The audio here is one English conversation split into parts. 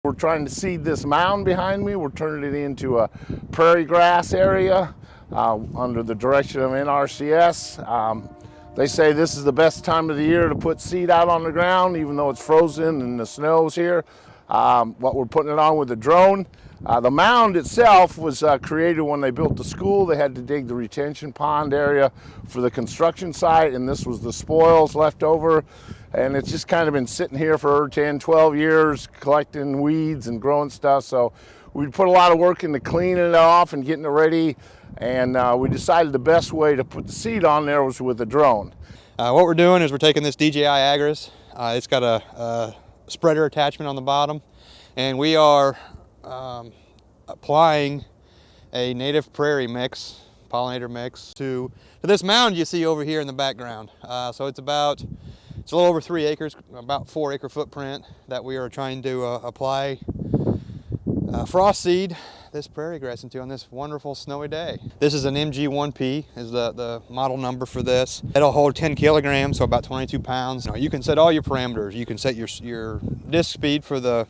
We're trying to seed this mound behind me. We're turning it into a prairie grass area under the direction of NRCS. They say this is the best time of the year to put seed out on the ground, even though it's frozen and the snow's here. What we're putting it on with a drone. The mound itself was created when they built the school. They had to dig the retention pond area for the construction site, and this was the spoils left over. And it's just kind of been sitting here for 10, 12 years, collecting weeds and growing stuff. So we put a lot of work into cleaning it off and getting it ready. And we decided the best way to put the seed on there was with a drone. What we're doing is we're taking this DJI Agris. It's got a spreader attachment on the bottom, and we are applying a native prairie mix, pollinator mix, to this mound you see over here in the background. So it's a little over 3 acres, about 4 acre footprint that we are trying to apply frost seed, this prairie grass, into on this wonderful snowy day. This is an MG1P, is the model number for this. It'll hold 10 kilograms, so about 22 pounds. You can set all your parameters. You can set your disc speed for the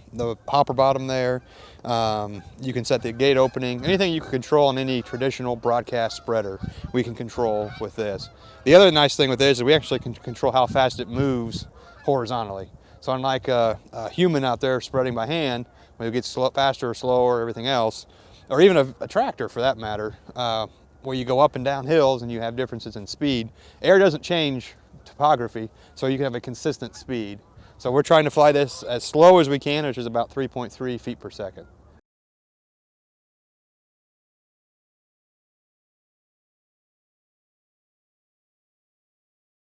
hopper bottom there. You can set the gate opening. Anything you can control on any traditional broadcast spreader, we can control with this. The other nice thing with this is we actually can control how fast it moves horizontally. So unlike a human out there spreading by hand, when it gets faster or slower, everything else, or even a tractor for that matter, where you go up and down hills and you have differences in speed, air doesn't change topography, so you can have a consistent speed. So we're trying to fly this as slow as we can, which is about 3.3 feet per second.